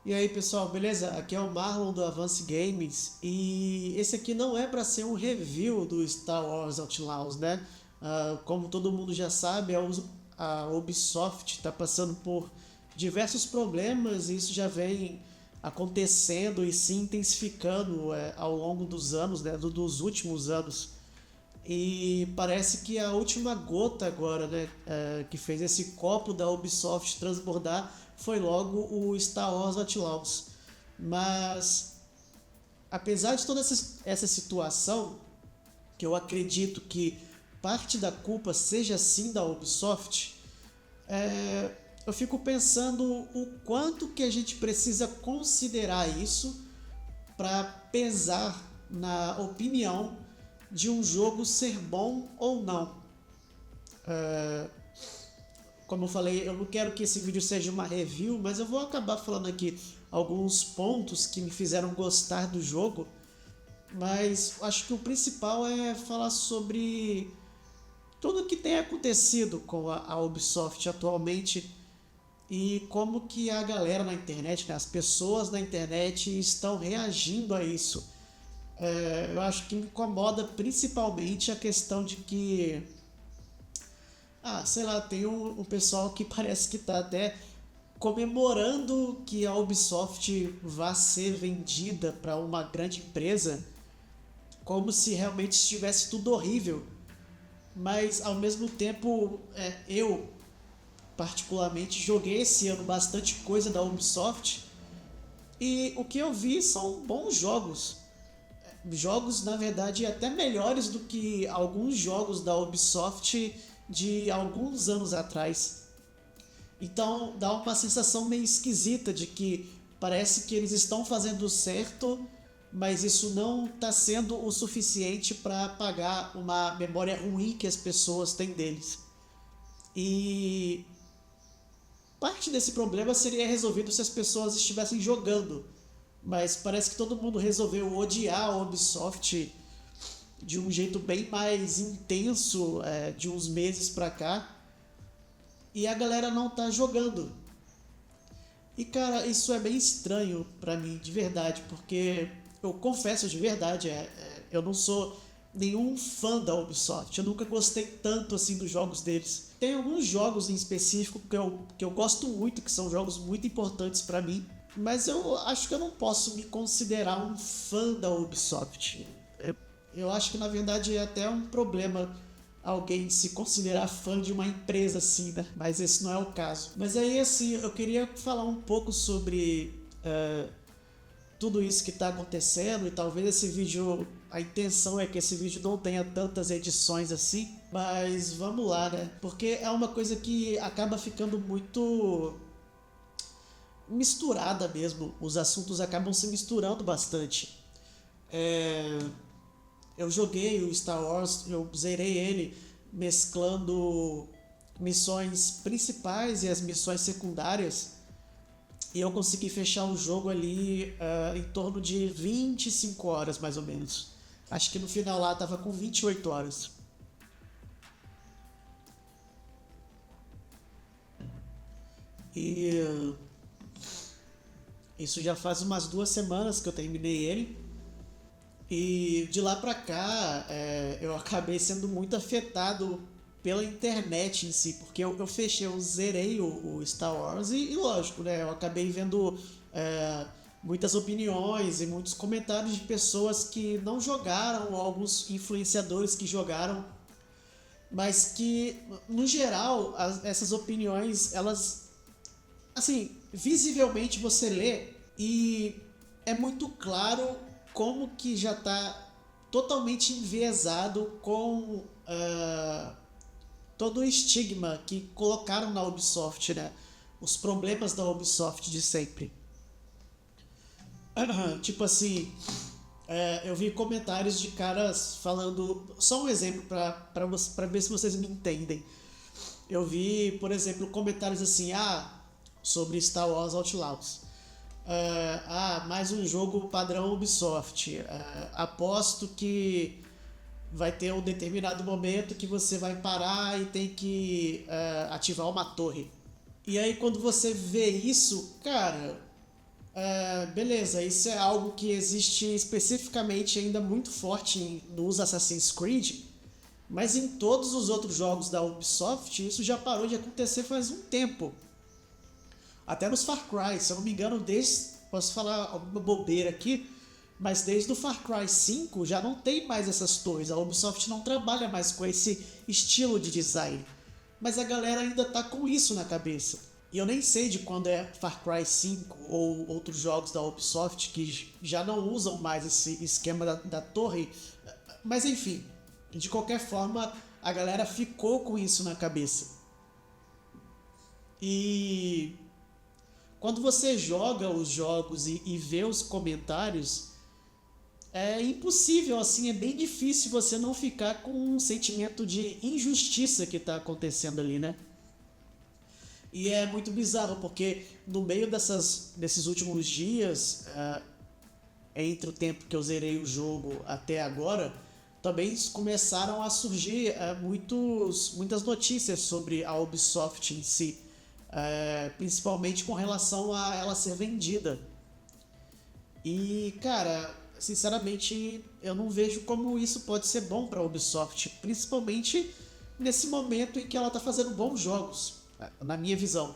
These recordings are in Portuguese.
E aí pessoal, beleza? Aqui é o Marlon do Avance Games e esse aqui não é para ser um review do Star Wars Outlaws, né? Como todo mundo já sabe, a Ubisoft está passando por diversos problemas e isso já vem acontecendo e se intensificando ao longo dos anos, né? Dos últimos anos. E parece que a última gota agora, né, que fez esse copo da Ubisoft transbordar foi logo o Star Wars Outlaws. Mas, apesar de toda essa situação, que eu acredito que parte da culpa seja sim da Ubisoft, eu fico pensando o quanto que a gente precisa considerar isso para pesar na opinião de um jogo ser bom ou não. Como eu falei, eu não quero que esse vídeo seja uma review, mas eu vou acabar falando aqui alguns pontos que me fizeram gostar do jogo. Mas acho que o principal é falar sobre tudo o que tem acontecido com a Ubisoft atualmente e como que a galera na internet, né, as pessoas na internet estão reagindo a isso. Eu acho que me incomoda principalmente a questão de que sei lá, tem um pessoal que parece que tá até comemorando que a Ubisoft vá ser vendida para uma grande empresa, como se realmente estivesse tudo horrível. Mas ao mesmo tempo, eu particularmente joguei esse ano bastante coisa da Ubisoft e o que eu vi são bons jogos. Jogos, na verdade, até melhores do que alguns jogos da Ubisoft de alguns anos atrás. Então dá uma sensação meio esquisita de que parece que eles estão fazendo certo, mas isso não está sendo o suficiente para apagar uma memória ruim que as pessoas têm deles. E parte desse problema seria resolvido se as pessoas estivessem jogando, mas parece que todo mundo resolveu odiar a Ubisoft de um jeito bem mais intenso de uns meses pra cá e a galera não tá jogando. E cara, isso é bem estranho pra mim, de verdade, porque eu confesso de verdade, eu não sou nenhum fã da Ubisoft, eu nunca gostei tanto assim dos jogos deles. Tem alguns jogos em específico que eu gosto muito, que são jogos muito importantes pra mim, mas eu acho que eu não posso me considerar um fã da Ubisoft. Eu acho que na verdade é até um problema alguém se considerar fã de uma empresa assim, né? Mas esse não é o caso. Mas aí assim, eu queria falar um pouco sobre tudo isso que está acontecendo e talvez esse vídeo, a intenção é que esse vídeo não tenha tantas edições assim, mas vamos lá, né? Porque é uma coisa que acaba ficando muito misturada mesmo, os assuntos acabam se misturando bastante. É, eu joguei o Star Wars, eu zerei ele mesclando missões principais e as missões secundárias. E eu consegui fechar o jogo ali em torno de 25 horas mais ou menos. Acho que no final lá tava com 28 horas. E isso já faz umas 2 semanas que eu terminei ele. E de lá pra cá, eu acabei sendo muito afetado pela internet em si, porque eu fechei, eu zerei o Star Wars e lógico, né, eu acabei vendo muitas opiniões e muitos comentários de pessoas que não jogaram, ou alguns influenciadores que jogaram, mas que, no geral, essas opiniões, elas, assim, visivelmente você lê e é muito claro como que já está totalmente enviesado com todo o estigma que colocaram na Ubisoft, né? Os problemas da Ubisoft de sempre. Tipo assim, eu vi comentários de caras falando. Só um exemplo para ver se vocês me entendem. Eu vi, por exemplo, comentários assim, sobre Star Wars Outlaws. Mais um jogo padrão Ubisoft. Aposto que vai ter um determinado momento que você vai parar e tem que ativar uma torre. E aí quando você vê isso, cara, Beleza, isso é algo que existe especificamente ainda muito forte nos Assassin's Creed, mas em todos os outros jogos da Ubisoft isso já parou de acontecer faz um tempo. Até nos Far Cry, se eu não me engano, posso falar alguma bobeira aqui, mas desde o Far Cry 5 já não tem mais essas torres, a Ubisoft não trabalha mais com esse estilo de design. Mas a galera ainda tá com isso na cabeça. E eu nem sei de quando é Far Cry 5 ou outros jogos da Ubisoft que já não usam mais esse esquema da torre. Mas enfim, de qualquer forma, a galera ficou com isso na cabeça. E quando você joga os jogos e vê os comentários, é impossível, assim, é bem difícil você não ficar com um sentimento de injustiça que está acontecendo ali, né? E é muito bizarro, porque no meio desses últimos dias, entre o tempo que eu zerei o jogo até agora, também começaram a surgir muitas notícias sobre a Ubisoft em si, principalmente com relação a ela ser vendida. E, cara, sinceramente, eu não vejo como isso pode ser bom para a Ubisoft, principalmente nesse momento em que ela está fazendo bons jogos, na minha visão.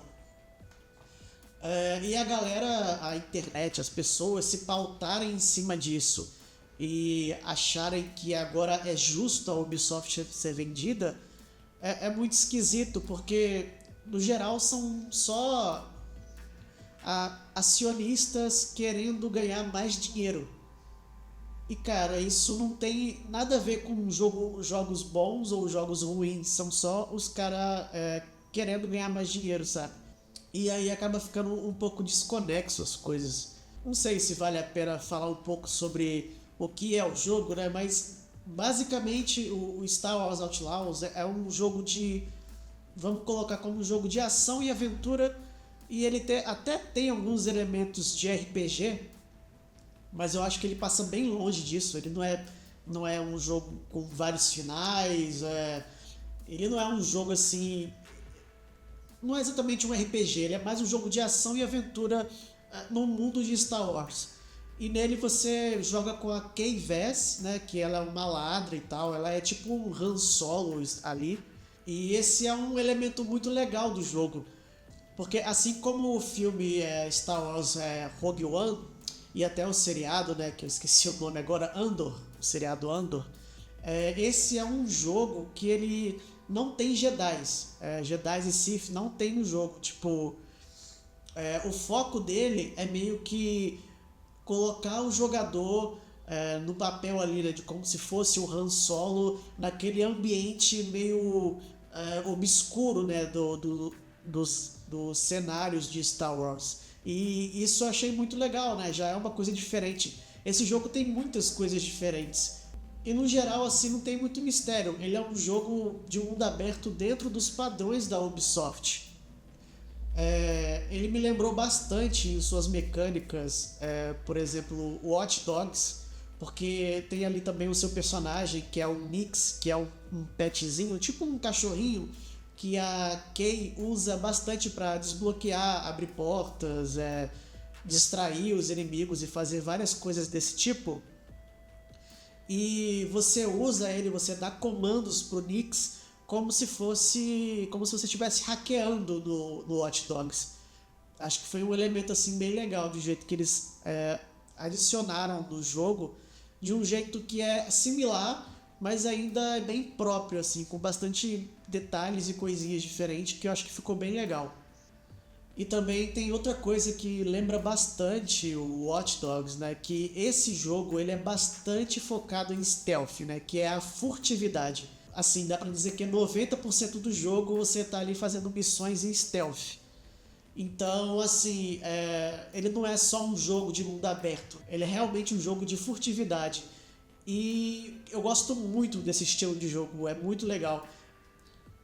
E a galera, a internet, as pessoas se pautarem em cima disso e acharem que agora é justo a Ubisoft ser vendida, é muito esquisito, porque no geral são só acionistas querendo ganhar mais dinheiro. E cara, isso não tem nada a ver com jogos bons ou jogos ruins, são só os caras querendo ganhar mais dinheiro, sabe? E aí acaba ficando um pouco desconexo as coisas. Não sei se vale a pena falar um pouco sobre o que é o jogo, né? Mas basicamente o Star Wars Outlaws é um jogo vamos colocar como um jogo de ação e aventura, e ele até tem alguns elementos de RPG, mas eu acho que ele passa bem longe disso. Ele não é um jogo com vários finais, ele não é um jogo assim, não é exatamente um RPG, ele é mais um jogo de ação e aventura no mundo de Star Wars. E nele você joga com a Kay Vess, né, que ela é uma ladra e tal, ela é tipo um Han Solo ali. E esse é um elemento muito legal do jogo, porque assim como o filme Star Wars Rogue One e até o seriado, né, que eu esqueci o nome agora, Andor, o seriado Andor, esse é um jogo que ele não tem Jedis. Jedis e Sith não tem no jogo. Tipo, o foco dele é meio que colocar o jogador no papel ali, né, de como se fosse o Han Solo naquele ambiente meio obscuro, né, dos cenários de Star Wars. E isso eu achei muito legal, né? Já é uma coisa diferente. Esse jogo tem muitas coisas diferentes. E no geral, assim, não tem muito mistério. Ele é um jogo de mundo aberto dentro dos padrões da Ubisoft. Ele me lembrou bastante em suas mecânicas, por exemplo, o Watch Dogs, porque tem ali também o seu personagem, que é o Nix, que é um petzinho, tipo um cachorrinho, que a Kay usa bastante para desbloquear, abrir portas, distrair os inimigos e fazer várias coisas desse tipo. E você usa ele, você dá comandos pro Nix como se você estivesse hackeando no Watch Dogs. Acho que foi um elemento assim bem legal do jeito que eles adicionaram no jogo, de um jeito que é similar, mas ainda é bem próprio, assim, com bastante detalhes e coisinhas diferentes, que eu acho que ficou bem legal. E também tem outra coisa que lembra bastante o Watch Dogs, né? Que esse jogo ele é bastante focado em stealth, né? Que é a furtividade. Assim, dá pra dizer que 90% do jogo você tá ali fazendo missões em stealth. Então, assim, ele não é só um jogo de mundo aberto, ele é realmente um jogo de furtividade. E eu gosto muito desse estilo de jogo, é muito legal.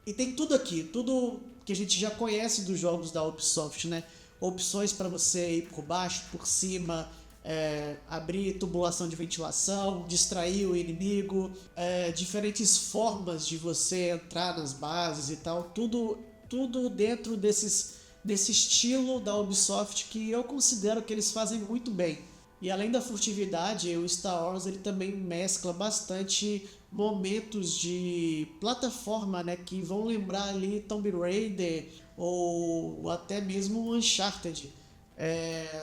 E tem tudo aqui, tudo que a gente já conhece dos jogos da Ubisoft, né? Opções para você ir por baixo, por cima, abrir tubulação de ventilação, distrair o inimigo, diferentes formas de você entrar nas bases e tal, tudo dentro desse estilo da Ubisoft que eu considero que eles fazem muito bem. E além da furtividade, o Star Wars ele também mescla bastante momentos de plataforma, né, que vão lembrar ali Tomb Raider ou até mesmo Uncharted.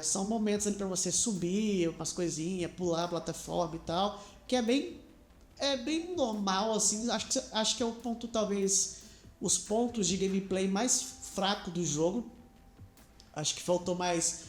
São momentos ali para você subir umas coisinhas, pular a plataforma e tal, que é bem normal, assim. Acho que é o ponto, talvez, os pontos de gameplay mais fraco do jogo. Acho que faltou mais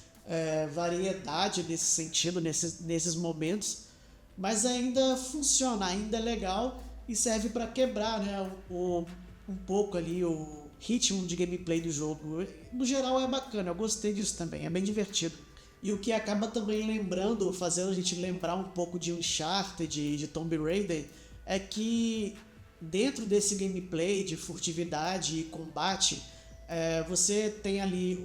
variedade nesse sentido, nesses momentos. Mas ainda funciona, ainda é legal e serve para quebrar, né, um pouco ali o ritmo de gameplay do jogo. No geral é bacana, eu gostei disso também, é bem divertido. E o que acaba também lembrando, fazendo a gente lembrar um pouco de Uncharted, de Tomb Raider, é que dentro desse gameplay de furtividade e combate, você tem ali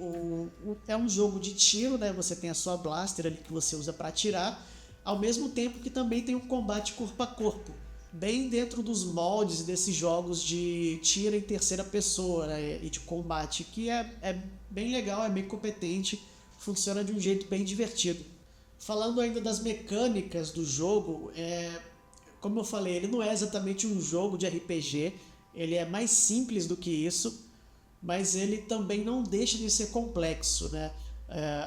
é um jogo de tiro, né? Você tem a sua blaster ali que você usa para atirar, ao mesmo tempo que também tem um combate corpo a corpo, bem dentro dos moldes desses jogos de tiro em terceira pessoa, né? E de combate, que é bem legal, é bem competente, funciona de um jeito bem divertido. Falando ainda das mecânicas do jogo, como eu falei, ele não é exatamente um jogo de RPG, ele é mais simples do que isso, mas ele também não deixa de ser complexo, né?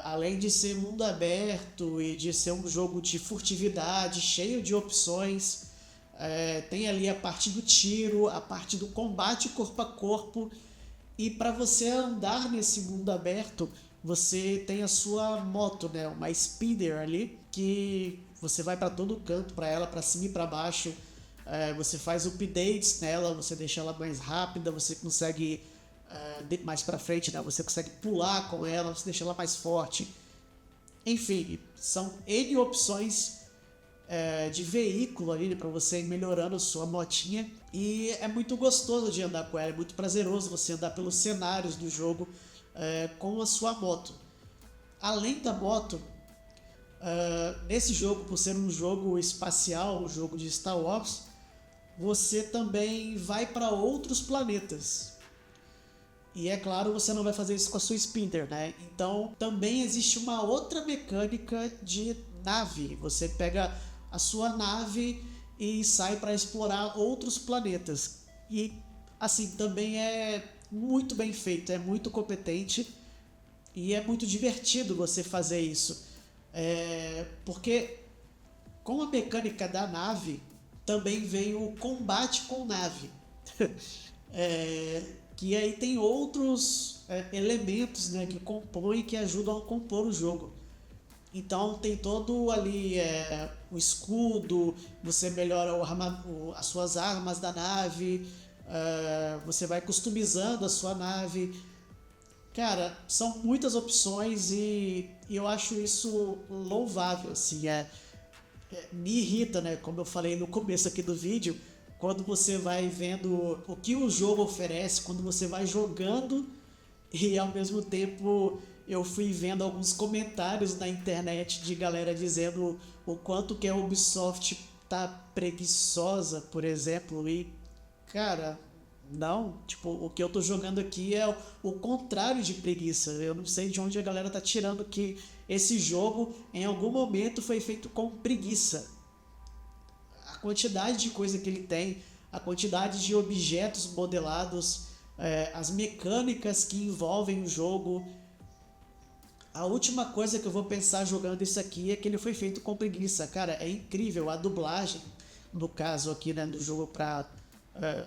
Além de ser mundo aberto e de ser um jogo de furtividade, cheio de opções, tem ali a parte do tiro, a parte do combate corpo a corpo, e para você andar nesse mundo aberto, você tem a sua moto, né? Uma speeder ali, que você vai para todo canto para ela, para cima e para baixo. Você faz updates nela, você deixa ela mais rápida, você consegue mais para frente, né? Você consegue pular com ela, você deixa ela mais forte. Enfim, são N opções de veículo ali, né, para você ir melhorando a sua motinha. E é muito gostoso de andar com ela, é muito prazeroso você andar pelos cenários do jogo com a sua moto. Além da moto, nesse jogo, por ser um jogo espacial, um jogo de Star Wars, você também vai para outros planetas. E é claro, você não vai fazer isso com a sua Sprinter, né? Então também existe uma outra mecânica de nave. Você pega a sua nave e sai para explorar outros planetas. E assim, também é muito bem feito, é muito competente e é muito divertido você fazer isso. Porque com a mecânica da nave também vem o combate com nave. Que aí tem outros elementos, né, que compõem, que ajudam a compor o jogo. Então tem todo ali o escudo, você melhora as suas armas da nave, você vai customizando a sua nave. Cara, são muitas opções e eu acho isso louvável, assim, me irrita, né, como eu falei no começo aqui do vídeo, quando você vai vendo o que o jogo oferece, quando você vai jogando e ao mesmo tempo eu fui vendo alguns comentários na internet de galera dizendo o quanto que a Ubisoft tá preguiçosa, por exemplo, e cara, não, tipo, o que eu tô jogando aqui é o contrário de preguiça. Eu não sei de onde a galera tá tirando que esse jogo em algum momento foi feito com preguiça. A quantidade de coisa que ele tem, a quantidade de objetos modelados, as mecânicas que envolvem o jogo. A última coisa que eu vou pensar jogando isso aqui é que ele foi feito com preguiça. Cara, é incrível a dublagem, no caso aqui, né, do jogo para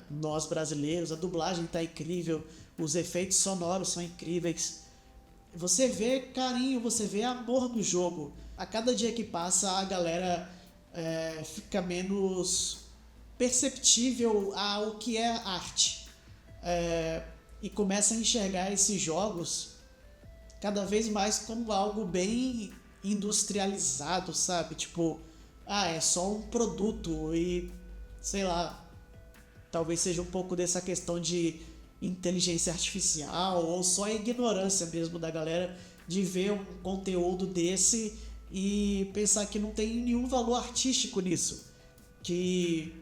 nós brasileiros, a dublagem tá incrível, os efeitos sonoros são incríveis. Você vê carinho, você vê amor no jogo. A cada dia que passa, a galera fica menos perceptível ao que é arte, e começa a enxergar esses jogos cada vez mais como algo bem industrializado, sabe? Tipo, é só um produto e, sei lá, talvez seja um pouco dessa questão de inteligência artificial ou só a ignorância mesmo da galera de ver um conteúdo desse e pensar que não tem nenhum valor artístico nisso. Que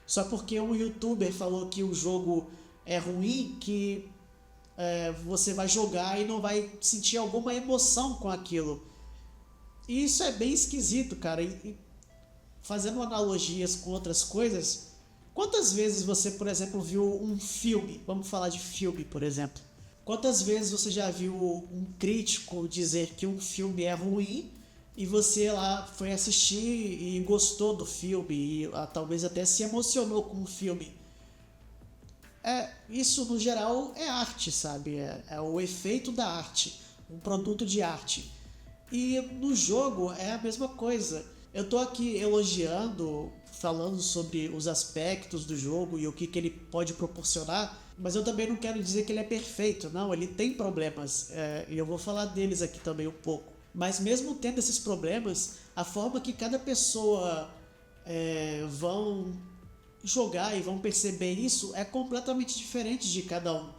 só porque um youtuber falou que o jogo é ruim, que você vai jogar e não vai sentir alguma emoção com aquilo. E isso é bem esquisito, cara. E fazendo analogias com outras coisas, quantas vezes você, por exemplo, viu um filme? Vamos falar de filme, por exemplo. Quantas vezes você já viu um crítico dizer que um filme é ruim e você lá foi assistir e gostou do filme e talvez até se emocionou com o filme? Isso no geral é arte, sabe? É o efeito da arte, um produto de arte. E no jogo é a mesma coisa. Eu tô aqui elogiando, falando sobre os aspectos do jogo e o que ele pode proporcionar, mas eu também não quero dizer que ele é perfeito, não, ele tem problemas, e eu vou falar deles aqui também um pouco. Mas mesmo tendo esses problemas, a forma que cada pessoa vão jogar e vão perceber isso é completamente diferente de cada um.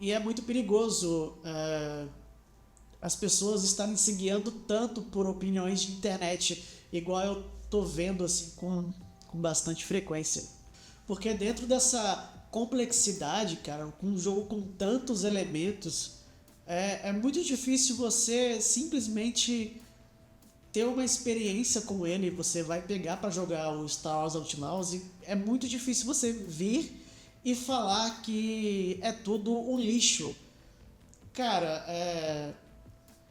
E é muito perigoso as pessoas estarem se guiando tanto por opiniões de internet, igual eu tô vendo assim com bastante frequência. Porque dentro dessa complexidade, cara, com um jogo com tantos elementos, é muito difícil você simplesmente ter uma experiência com ele. Você vai pegar para jogar o Star Wars Outlaws e é muito difícil você vir e falar que é tudo um lixo. Cara,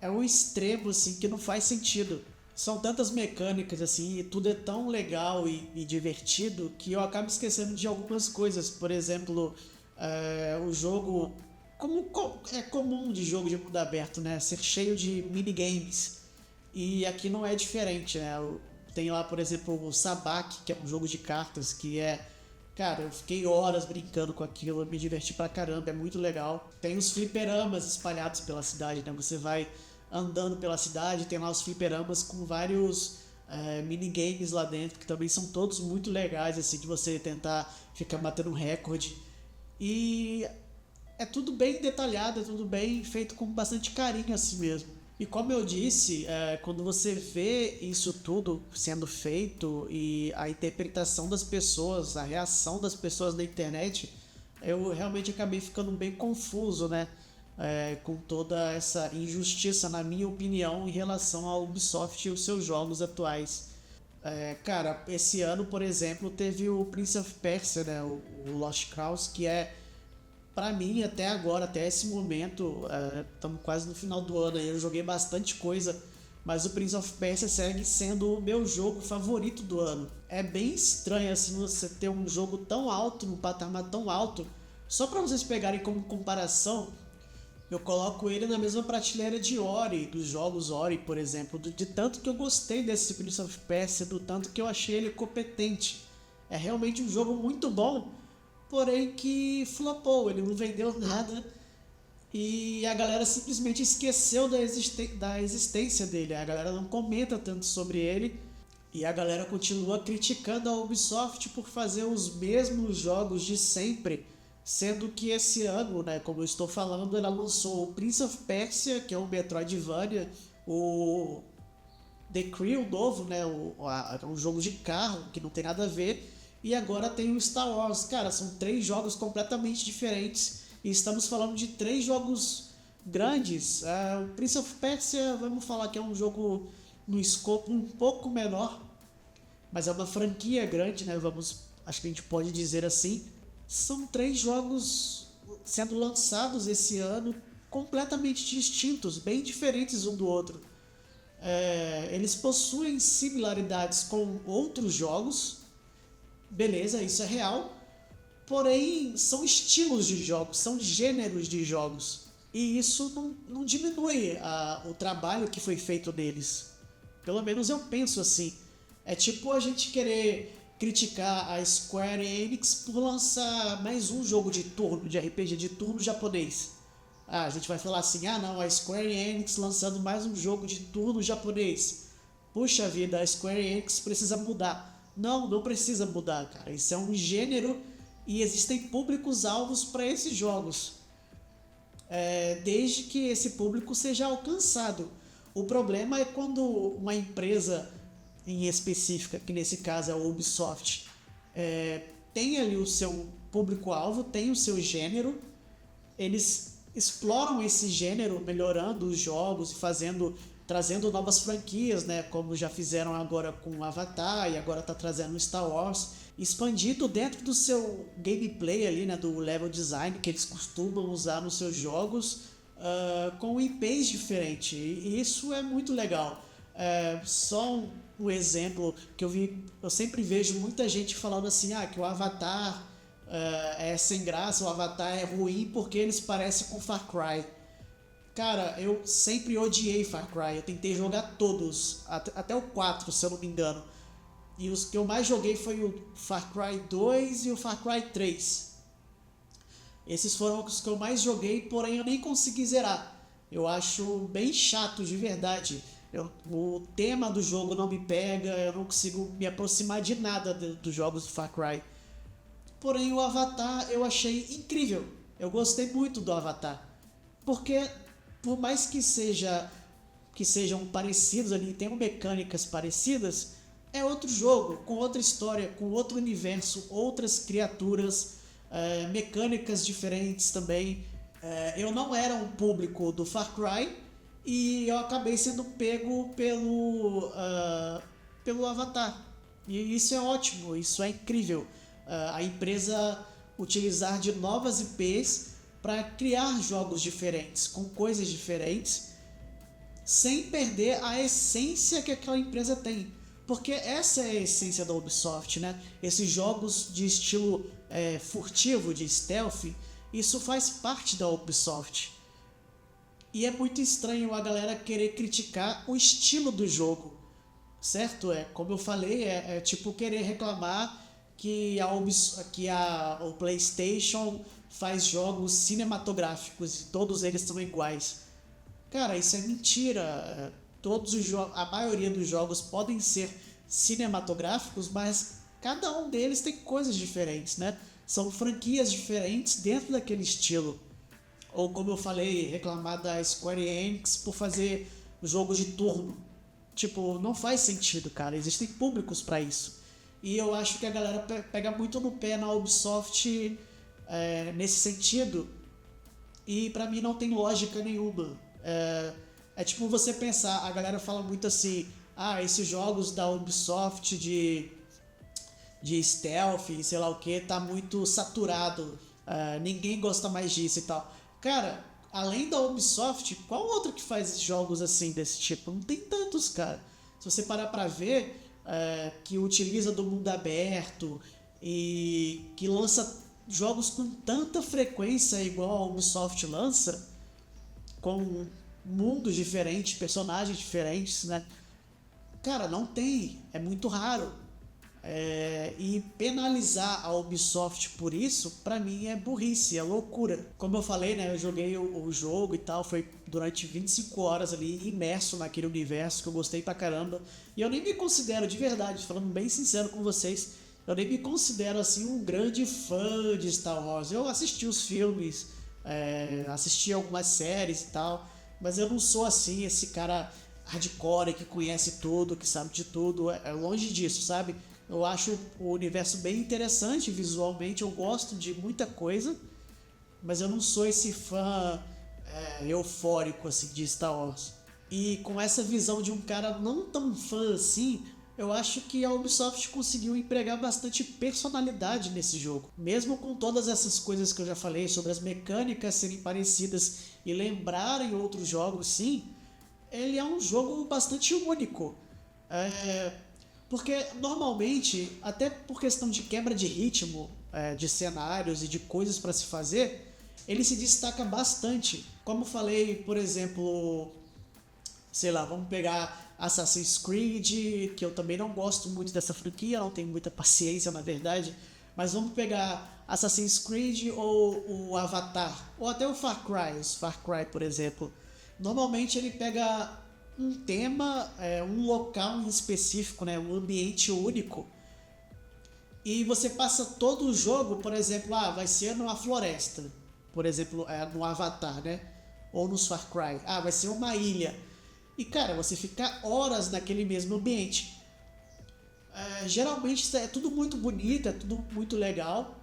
é um extremo assim que não faz sentido. São tantas mecânicas assim e tudo é tão legal e divertido que eu acabo esquecendo de algumas coisas. Por exemplo, o jogo, como é comum de jogo de mundo aberto, né, ser cheio de minigames. E aqui não é diferente, né? Tem lá, por exemplo, o Sabacc, que é um jogo de cartas que cara, eu fiquei horas brincando com aquilo, eu me diverti pra caramba, é muito legal. Tem os fliperamas espalhados pela cidade, né? Você vai andando pela cidade, tem lá os fliperamas com vários minigames lá dentro, que também são todos muito legais, assim, de você tentar ficar batendo um recorde. E é tudo bem detalhado, é tudo bem feito com bastante carinho assim mesmo. E como eu disse, quando você vê isso tudo sendo feito e a interpretação das pessoas, a reação das pessoas na internet, eu realmente acabei ficando bem confuso, né? Com toda essa injustiça, na minha opinião, em relação à Ubisoft e os seus jogos atuais. Cara, esse ano, por exemplo, teve o Prince of Persia, né? O Lost Crowns, que pra mim, até agora, até esse momento, estamos quase no final do ano, eu joguei bastante coisa, mas o Prince of Persia segue sendo o meu jogo favorito do ano. É bem estranho assim você ter um jogo tão alto, num patamar tão alto. Só para vocês pegarem como comparação, eu coloco ele na mesma prateleira de Ori, dos jogos Ori, por exemplo, de tanto que eu gostei desse Prince of Persia, do tanto que eu achei ele competente. É realmente um jogo muito bom, porém que flopou, ele não vendeu nada e a galera simplesmente esqueceu da existência dele. A galera não comenta tanto sobre ele e a galera continua criticando a Ubisoft por fazer os mesmos jogos de sempre, sendo que esse ano, né, como eu estou falando, ela lançou o Prince of Persia, que é um Metroidvania, o The Crew novo, né, um jogo de carro que não tem nada a ver, e agora tem o Star Wars. Cara, são 3 jogos completamente diferentes e estamos falando de 3 jogos grandes. O Prince of Persia, vamos falar que é um jogo no escopo um pouco menor, mas é uma franquia grande, né? Acho que a gente pode dizer assim. São 3 jogos sendo lançados esse ano completamente distintos, bem diferentes um do outro. Eles possuem similaridades com outros jogos, beleza, isso é real, porém são estilos de jogos, são gêneros de jogos, e isso não diminui o trabalho que foi feito neles. Pelo menos eu penso assim. É tipo a gente querer criticar a Square Enix por lançar mais um jogo de turno, de RPG de turno japonês. A gente vai falar assim, não, a Square Enix lançando mais um jogo de turno japonês. Puxa vida, a Square Enix precisa mudar. Não precisa mudar, cara. Isso é um gênero e existem públicos-alvos para esses jogos. Desde que esse público seja alcançado. O problema é quando uma empresa em específica, que nesse caso é a Ubisoft, tem ali o seu público-alvo, tem o seu gênero, eles exploram esse gênero, melhorando os jogos e trazendo novas franquias, né? Como já fizeram agora com Avatar e agora tá trazendo Star Wars, expandindo dentro do seu gameplay ali, né? Do level design que eles costumam usar nos seus jogos, com IPs diferentes. E isso é muito legal. Só um exemplo que eu sempre vejo muita gente falando assim, que o Avatar é sem graça, o Avatar é ruim porque eles parecem com Far Cry. Cara, eu sempre odiei Far Cry, eu tentei jogar todos, até o 4, se eu não me engano. E os que eu mais joguei foi o Far Cry 2 e o Far Cry 3. Esses foram os que eu mais joguei, porém eu nem consegui zerar. Eu acho bem chato de verdade. O tema do jogo não me pega, eu não consigo me aproximar de nada dos jogos do Far Cry. Porém o Avatar eu achei incrível. Eu gostei muito do Avatar. Porque por mais que sejam parecidos ali, tenham mecânicas parecidas, é outro jogo, com outra história, com outro universo, outras criaturas, mecânicas diferentes também. Eu não era um público do Far Cry e eu acabei sendo pego pelo Avatar. E isso é ótimo, isso é incrível. A empresa utilizar de novas IPs para criar jogos diferentes, com coisas diferentes, sem perder a essência que aquela empresa tem. Porque essa é a essência da Ubisoft, né? Esses jogos de estilo furtivo, de stealth, isso faz parte da Ubisoft. E é muito estranho a galera querer criticar o estilo do jogo, certo? Como eu falei, é tipo querer reclamar que o PlayStation faz jogos cinematográficos e todos eles são iguais. Cara, isso é mentira. A maioria dos jogos podem ser cinematográficos, mas cada um deles tem coisas diferentes, né? São franquias diferentes dentro daquele estilo. Ou como eu falei, reclamar da Square Enix por fazer jogos de turno. Tipo, não faz sentido, cara. Existem públicos para isso. E eu acho que a galera pega muito no pé na Ubisoft nesse sentido. E pra mim não tem lógica nenhuma. É tipo você pensar, a galera fala muito assim, esses jogos da Ubisoft de stealth, sei lá o que, tá muito saturado. Ninguém gosta mais disso e tal. Cara, além da Ubisoft, qual outra que faz jogos assim desse tipo? Não tem tantos, cara. Se você parar pra ver, que utiliza do mundo aberto e que lança jogos com tanta frequência igual a Ubisoft lança, com mundos diferentes, personagens diferentes, né? Cara, não tem, é muito raro. E penalizar a Ubisoft por isso, pra mim é burrice, é loucura. Como eu falei, né, eu joguei o jogo e tal, foi durante 25 horas ali, imerso naquele universo que eu gostei pra caramba. E eu nem me considero, de verdade, falando bem sincero com vocês, eu nem me considero assim um grande fã de Star Wars. Eu assisti os filmes, assisti algumas séries e tal, mas eu não sou assim, esse cara hardcore que conhece tudo, que sabe de tudo, é longe disso, sabe? Eu acho o universo bem interessante visualmente, eu gosto de muita coisa, mas eu não sou esse fã eufórico assim, de Star Wars. E com essa visão de um cara não tão fã assim, eu acho que a Ubisoft conseguiu empregar bastante personalidade nesse jogo. Mesmo com todas essas coisas que eu já falei sobre as mecânicas serem parecidas e lembrarem outros jogos, sim, ele é um jogo bastante único. Porque normalmente, até por questão de quebra de ritmo, de cenários e de coisas para se fazer, ele se destaca bastante. Como falei, por exemplo, sei lá, vamos pegar Assassin's Creed, que eu também não gosto muito dessa franquia, não tenho muita paciência na verdade, mas vamos pegar Assassin's Creed ou o Avatar, ou até o Far Cry, por exemplo. Normalmente ele pega um tema, um local em específico, né, um ambiente único, e você passa todo o jogo, por exemplo, vai ser numa floresta, por exemplo, no Avatar, né, ou no Far Cry, vai ser uma ilha, e cara, você fica horas naquele mesmo ambiente. Geralmente é tudo muito bonito, é tudo muito legal,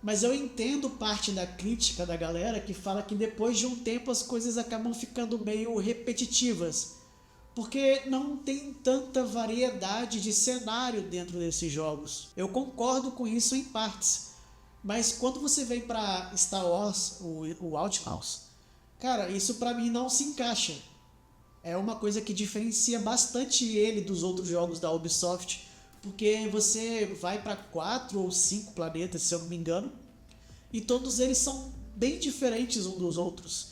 Mas eu entendo parte da crítica da galera que fala que depois de um tempo as coisas acabam ficando meio repetitivas, porque não tem tanta variedade de cenário dentro desses jogos. Eu concordo com isso em partes, mas quando você vem para Star Wars, o Outlaws, cara, isso para mim não se encaixa. É uma coisa que diferencia bastante ele dos outros jogos da Ubisoft, porque você vai para 4 ou 5 planetas, se eu não me engano, e todos eles são bem diferentes uns dos outros,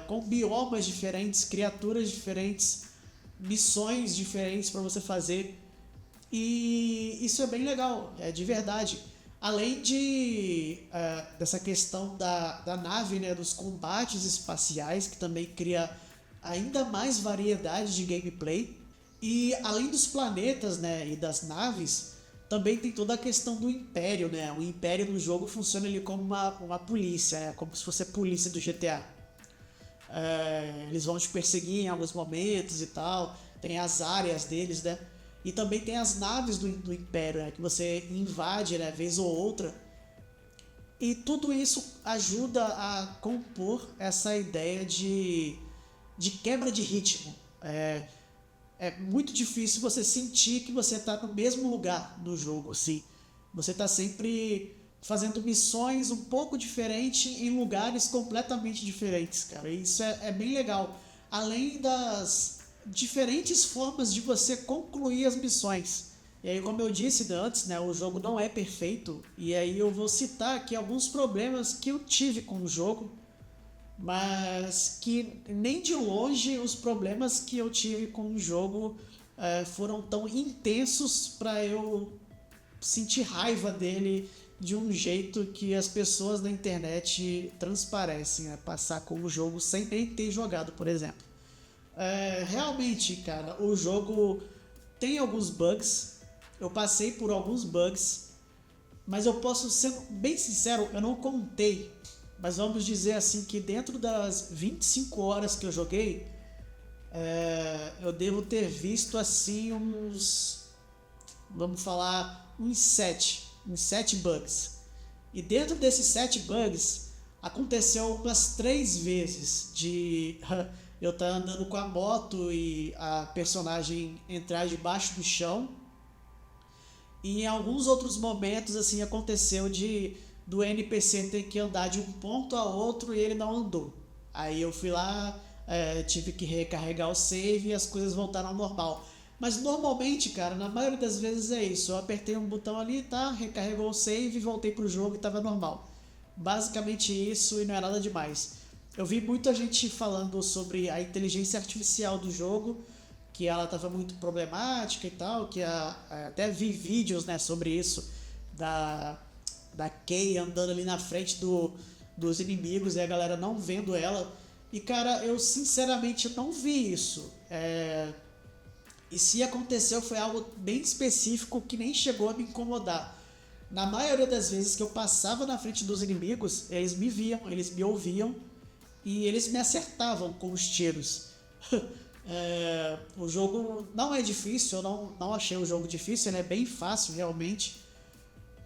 com biomas diferentes, criaturas diferentes, missões diferentes para você fazer, e isso é bem legal, é de verdade. Além dessa questão da nave, né, dos combates espaciais, que também cria ainda mais variedade de gameplay. E além dos planetas, né, e das naves, também tem toda a questão do Império, né? O Império no jogo funciona ali como uma polícia, como se fosse a polícia do GTA. Eles vão te perseguir em alguns momentos e tal, tem as áreas deles, né? E também tem as naves do Império, né, que você invade, né, vez ou outra. E tudo isso ajuda a compor essa ideia de quebra de ritmo. É muito difícil você sentir que você está no mesmo lugar no jogo, assim. Você está sempre fazendo missões um pouco diferentes em lugares completamente diferentes, cara. E isso é bem legal. Além das diferentes formas de você concluir as missões. E aí, como eu disse antes, né, o jogo não é perfeito. E aí eu vou citar aqui alguns problemas que eu tive com o jogo, mas que nem de longe os problemas que eu tive com o jogo foram tão intensos para eu sentir raiva dele de um jeito que as pessoas na internet transparecem, passar com o jogo sem nem ter jogado, por exemplo. Realmente, cara, o jogo tem alguns bugs, eu passei por alguns bugs, mas eu posso ser bem sincero, eu não contei, mas vamos dizer assim que dentro das 25 horas que eu joguei, eu devo ter visto assim vamos falar, uns 7 bugs. E dentro desses 7 bugs, aconteceu umas 3 vezes de eu estar andando com a moto e a personagem entrar debaixo do chão. E em alguns outros momentos assim aconteceu do NPC ter que andar de um ponto a outro e ele não andou. Aí eu fui lá, tive que recarregar o save e as coisas voltaram ao normal. Mas normalmente, cara, na maioria das vezes é isso. Eu apertei um botão ali, tá? Recarregou o save, voltei pro jogo e tava normal. Basicamente isso, e não é nada demais. Eu vi muita gente falando sobre a inteligência artificial do jogo, que ela tava muito problemática e tal, que até vi vídeos, né, sobre isso, da Kay andando ali na frente dos inimigos e a galera não vendo ela. E cara, eu sinceramente não vi isso. E se aconteceu foi algo bem específico que nem chegou a me incomodar. Na maioria das vezes que eu passava na frente dos inimigos, eles me viam, eles me ouviam e eles me acertavam com os tiros. O jogo não é difícil, eu não achei o jogo difícil, ele é bem fácil realmente.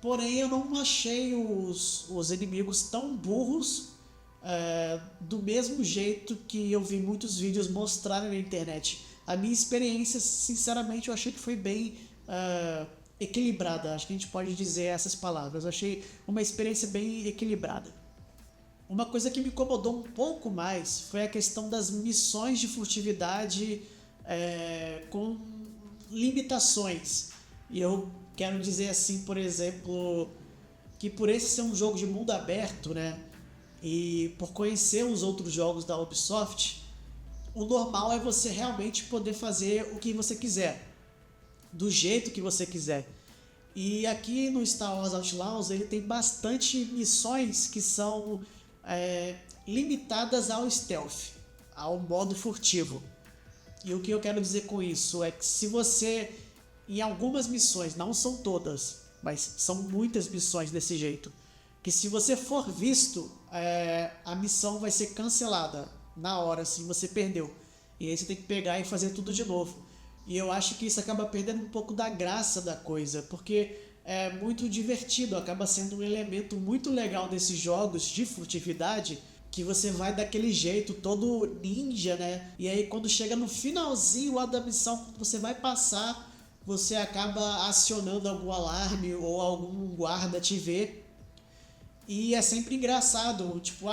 Porém, eu não achei os inimigos tão burros do mesmo jeito que eu vi muitos vídeos mostrarem na internet. A minha experiência, sinceramente, eu achei que foi bem equilibrada. Acho que a gente pode dizer essas palavras. Eu achei uma experiência bem equilibrada. Uma coisa que me incomodou um pouco mais foi a questão das missões de furtividade com limitações. E eu quero dizer assim, por exemplo, que por esse ser um jogo de mundo aberto, né, e por conhecer os outros jogos da Ubisoft, o normal é você realmente poder fazer o que você quiser, do jeito que você quiser. E aqui no Star Wars Outlaws ele tem bastante missões que são limitadas ao stealth, ao modo furtivo. E o que eu quero dizer com isso é que se você, em algumas missões, não são todas, mas são muitas missões desse jeito, que se você for visto, a missão vai ser cancelada na hora, assim, você perdeu. E aí você tem que pegar e fazer tudo de novo. E eu acho que isso acaba perdendo um pouco da graça da coisa, porque é muito divertido, acaba sendo um elemento muito legal desses jogos de furtividade, que você vai daquele jeito todo ninja, né? E aí quando chega no finalzinho lá da missão, você vai passar, você acaba acionando algum alarme ou algum guarda te vê. E é sempre engraçado, tipo,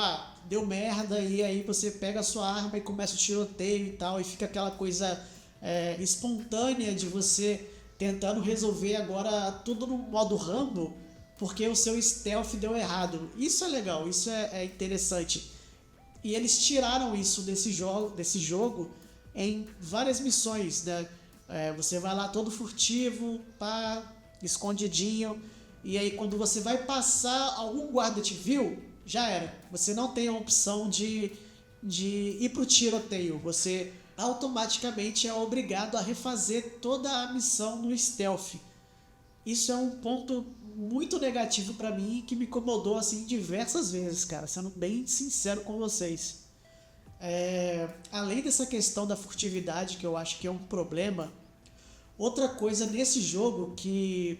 deu merda, e aí você pega a sua arma e começa o tiroteio e tal, e fica aquela coisa espontânea de você tentando resolver agora tudo no modo Rambo, porque o seu stealth deu errado. Isso é legal, isso é interessante. E eles tiraram isso desse jogo em várias missões, né? Você vai lá todo furtivo, pá, escondidinho, e aí quando você vai passar, algum guarda te viu, já era. Você não tem a opção de ir pro tiroteio. Você automaticamente é obrigado a refazer toda a missão no stealth. Isso é um ponto muito negativo pra mim que me incomodou assim diversas vezes, cara, sendo bem sincero com vocês. Além dessa questão da furtividade, que eu acho que é um problema, outra coisa nesse jogo que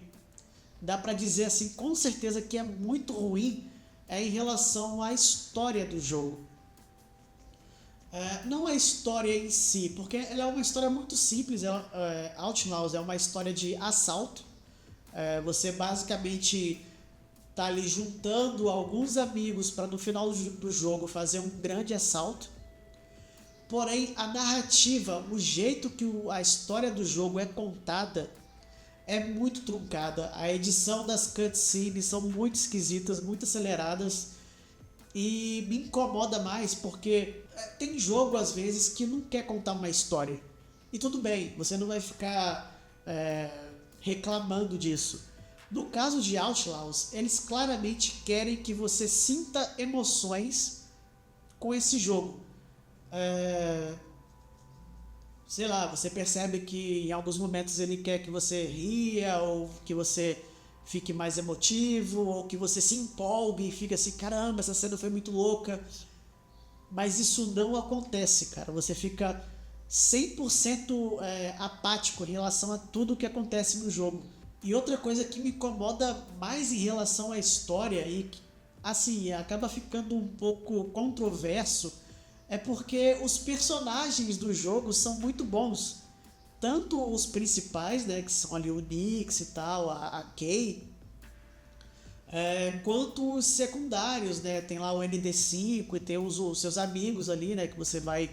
dá pra dizer assim com certeza que é muito ruim é em relação à história do jogo. Não a história em si, porque ela é uma história muito simples. Outlaws é uma história de assalto. Você basicamente tá ali juntando alguns amigos para no final do jogo fazer um grande assalto. Porém, a narrativa, o jeito que a história do jogo é contada é muito truncada. A edição das cutscenes são muito esquisitas, muito aceleradas, e me incomoda mais porque tem jogo às vezes que não quer contar uma história. E tudo bem, você não vai ficar reclamando disso. No caso de Outlaws, eles claramente querem que você sinta emoções com esse jogo. Sei lá, você percebe que em alguns momentos ele quer que você ria, ou que você fique mais emotivo, ou que você se empolgue e fique assim, caramba, essa cena foi muito louca. Mas isso não acontece, cara. Você fica 100% apático em relação a tudo que acontece no jogo. E outra coisa que me incomoda mais em relação à história, e assim, acaba ficando um pouco controverso, é porque os personagens do jogo são muito bons. Tanto os principais, né, que são ali o Nix e tal, a Kay, quanto os secundários, né? Tem lá o ND5 e tem os seus amigos ali, né? Que você vai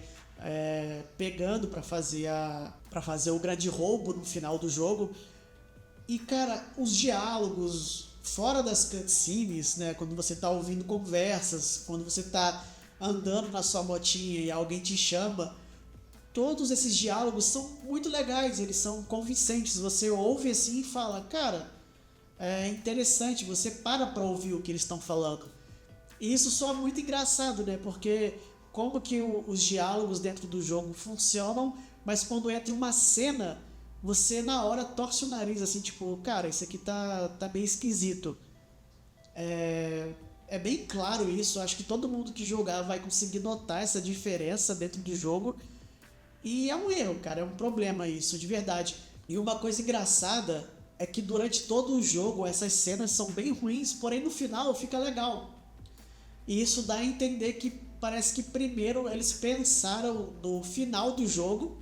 pegando para fazer o grande roubo no final do jogo. E cara, os diálogos fora das cutscenes, né? Quando você tá ouvindo conversas, quando você tá andando na sua motinha e alguém te chama, todos esses diálogos são muito legais, eles são convincentes. Você ouve assim e fala, cara, é interessante, você para ouvir o que eles estão falando. E isso só é muito engraçado, né? Porque como que os diálogos dentro do jogo funcionam, mas quando entra uma cena, você na hora torce o nariz, assim, tipo, cara, isso aqui tá bem esquisito. É bem claro isso, acho que todo mundo que jogar vai conseguir notar essa diferença dentro do jogo. E é um erro, cara, é um problema isso, de verdade. E uma coisa engraçada é que durante todo o jogo essas cenas são bem ruins, porém no final fica legal. E isso dá a entender que parece que primeiro eles pensaram no final do jogo,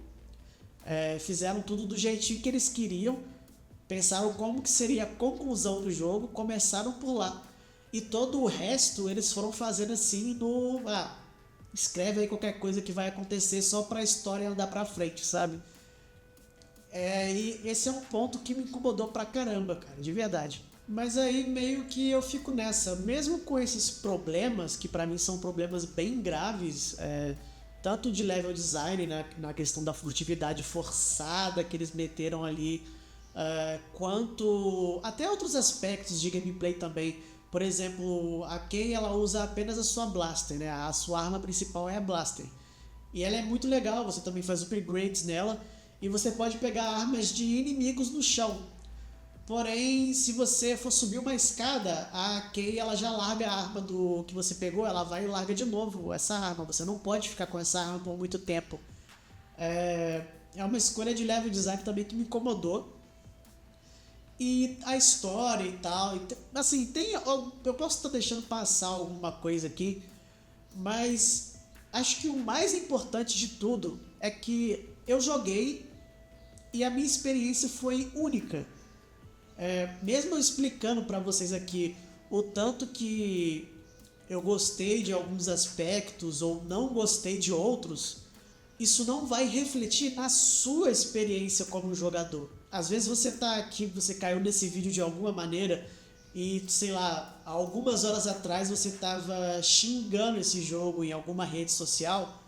fizeram tudo do jeitinho que eles queriam, pensaram como que seria a conclusão do jogo, começaram por lá. E todo o resto eles foram fazendo assim no... escreve aí qualquer coisa que vai acontecer só pra história andar pra frente, sabe? E esse é um ponto que me incomodou pra caramba, cara, de verdade. Mas aí meio que eu fico nessa, mesmo com esses problemas, que pra mim são problemas bem graves, tanto de level design, né, na questão da furtividade forçada que eles meteram ali, quanto até outros aspectos de gameplay também. Por exemplo, a Kay, ela usa apenas a sua blaster, né? A sua arma principal é a blaster. E ela é muito legal, você também faz upgrades nela e você pode pegar armas de inimigos no chão. Porém, se você for subir uma escada, a Kay, ela já larga a arma do que você pegou, ela vai e larga de novo essa arma. Você não pode ficar com essa arma por muito tempo. É uma escolha de level design também que me incomodou. E a história e tal, assim, eu posso estar deixando passar alguma coisa aqui, mas acho que o mais importante de tudo é que eu joguei e a minha experiência foi única. Mesmo eu explicando para vocês aqui o tanto que eu gostei de alguns aspectos ou não gostei de outros, isso não vai refletir na sua experiência como jogador. Às vezes você tá aqui, você caiu nesse vídeo de alguma maneira e, sei lá, algumas horas atrás você tava xingando esse jogo em alguma rede social.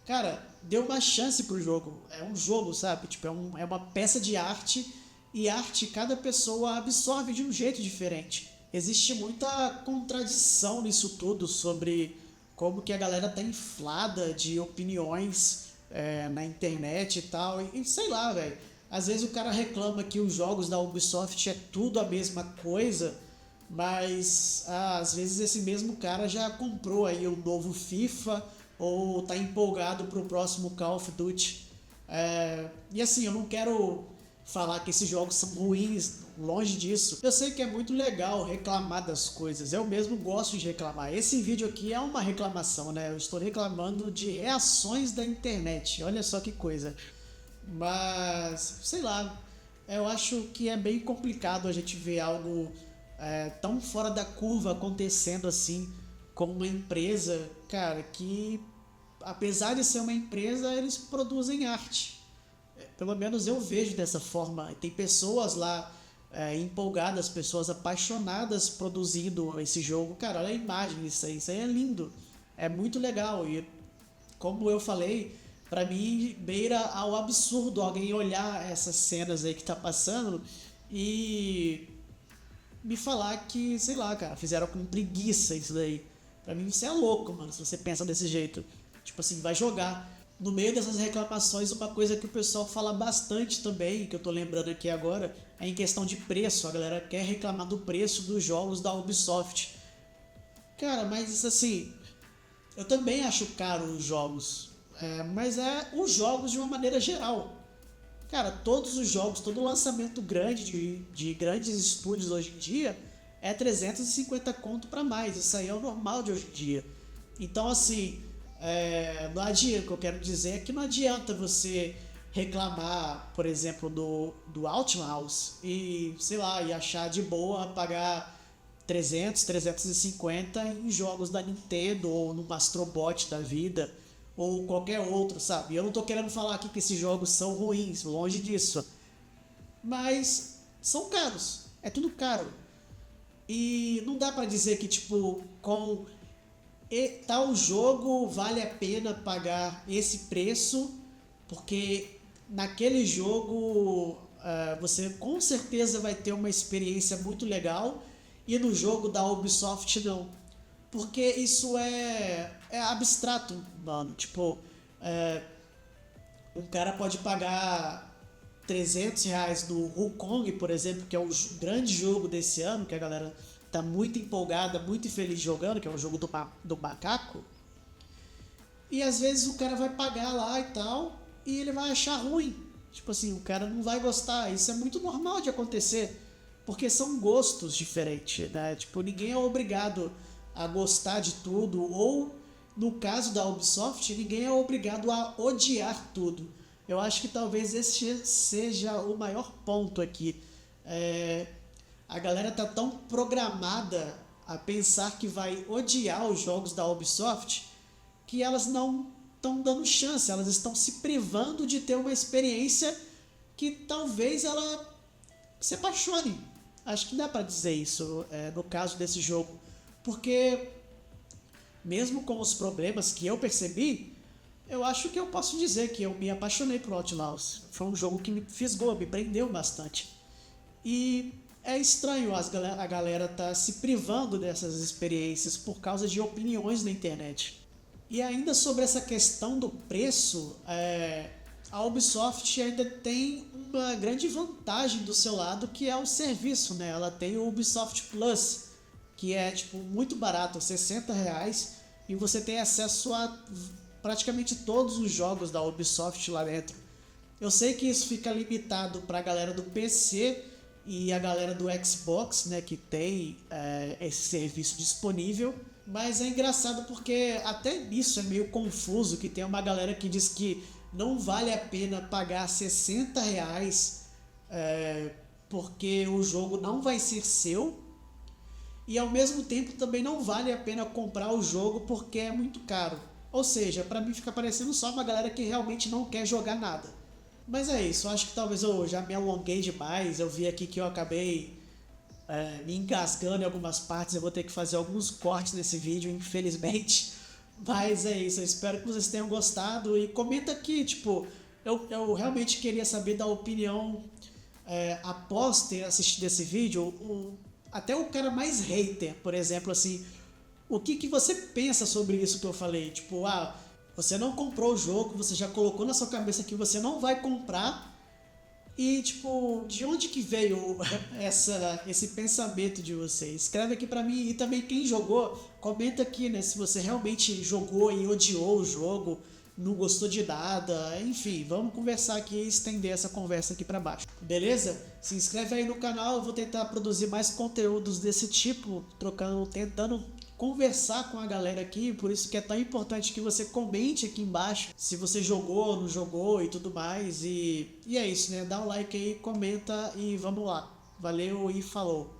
Cara, dê uma chance pro jogo. É um jogo, sabe? Tipo, é uma peça de arte e arte cada pessoa absorve de um jeito diferente. Existe muita contradição nisso tudo sobre como que a galera tá inflada de opiniões na internet e tal. E sei lá, velho. Às vezes o cara reclama que os jogos da Ubisoft é tudo a mesma coisa, mas às vezes esse mesmo cara já comprou aí o novo FIFA ou tá empolgado pro próximo Call of Duty. E assim, eu não quero falar que esses jogos são ruins, longe disso. Eu sei que é muito legal reclamar das coisas, eu mesmo gosto de reclamar. Esse vídeo aqui é uma reclamação, né? Eu estou reclamando de reações da internet, olha só que coisa. Mas, sei lá, eu acho que é bem complicado a gente ver algo tão fora da curva acontecendo assim com uma empresa, cara, que apesar de ser uma empresa, eles produzem arte. Pelo menos eu vejo dessa forma. Tem pessoas lá empolgadas, pessoas apaixonadas produzindo esse jogo. Cara, olha a imagem, isso aí é lindo. É muito legal. E como eu falei, pra mim beira ao absurdo alguém olhar essas cenas aí que tá passando e me falar que, sei lá, cara, fizeram com preguiça isso daí. Pra mim isso é louco, mano, se você pensa desse jeito. Tipo assim, vai jogar. No meio dessas reclamações, uma coisa que o pessoal fala bastante também, que eu tô lembrando aqui agora, é em questão de preço. A galera quer reclamar do preço dos jogos da Ubisoft. Cara, mas isso assim, eu também acho caro os jogos. Mas é os jogos de uma maneira geral. Cara, todos os jogos, todo lançamento grande de grandes estúdios hoje em dia é 350 conto pra mais. Isso aí é o normal de hoje em dia. Então, assim, não adianta, o que eu quero dizer é que não adianta você reclamar, por exemplo, do Outlaws e, sei lá, e achar de boa pagar 300, 350 em jogos da Nintendo ou no Mastrobot da vida ou qualquer outro, sabe? Eu não tô querendo falar aqui que esses jogos são ruins, longe disso. Mas são caros, é tudo caro. E não dá pra dizer que, tipo, com tal jogo vale a pena pagar esse preço, porque naquele jogo você com certeza vai ter uma experiência muito legal e no jogo da Ubisoft não. Porque isso é abstrato, mano. Tipo, um cara pode pagar R$ 300 no Wukong, por exemplo, que é o grande jogo desse ano, que a galera tá muito empolgada, muito feliz jogando, que é o jogo do macaco. E às vezes o cara vai pagar lá e tal, e ele vai achar ruim. Tipo assim, o cara não vai gostar. Isso é muito normal de acontecer, porque são gostos diferentes, né? Tipo, ninguém é obrigado a gostar de tudo, ou no caso da Ubisoft, ninguém é obrigado a odiar tudo. Eu acho que talvez esse seja o maior ponto aqui. A galera tá tão programada a pensar que vai odiar os jogos da Ubisoft que elas não estão dando chance, elas estão se privando de ter uma experiência que talvez ela se apaixone. Acho que dá pra dizer isso no caso desse jogo, porque mesmo com os problemas que eu percebi, eu acho que eu posso dizer que eu me apaixonei por Outlaws. Foi um jogo que me fisgou, me prendeu bastante. E é estranho a galera tá se privando dessas experiências por causa de opiniões na internet. E ainda sobre essa questão do preço, a Ubisoft ainda tem uma grande vantagem do seu lado, que é o serviço, né? Ela tem o Ubisoft Plus, que é tipo muito barato, R$ 60, e você tem acesso a praticamente todos os jogos da Ubisoft lá dentro. Eu sei que isso fica limitado para a galera do PC e a galera do Xbox, né, que tem esse serviço disponível. Mas é engraçado porque até isso é meio confuso, que tem uma galera que diz que não vale a pena pagar R$ 60 porque o jogo não vai ser seu, e ao mesmo tempo também não vale a pena comprar o jogo porque é muito caro. Ou seja, pra mim fica parecendo só uma galera que realmente não quer jogar nada. Mas é isso, acho que talvez eu já me alonguei demais, eu vi aqui que eu acabei me engasgando em algumas partes, eu vou ter que fazer alguns cortes nesse vídeo, infelizmente. Mas é isso, eu espero que vocês tenham gostado e comenta aqui, tipo, eu realmente queria saber da opinião após ter assistido esse vídeo, até o cara mais hater, por exemplo, assim, o que você pensa sobre isso que eu falei? Tipo, você não comprou o jogo, você já colocou na sua cabeça que você não vai comprar. E, tipo, de onde que veio esse pensamento de vocês? Escreve aqui pra mim. E também quem jogou, comenta aqui, né? Se você realmente jogou e odiou o jogo, não gostou de nada. Enfim, vamos conversar aqui e estender essa conversa aqui pra baixo. Beleza? Se inscreve aí no canal, eu vou tentar produzir mais conteúdos desse tipo, tentando conversar com a galera aqui, por isso que é tão importante que você comente aqui embaixo se você jogou, não jogou e tudo mais, e é isso, né? Dá um like aí, comenta e vamos lá. Valeu e falou!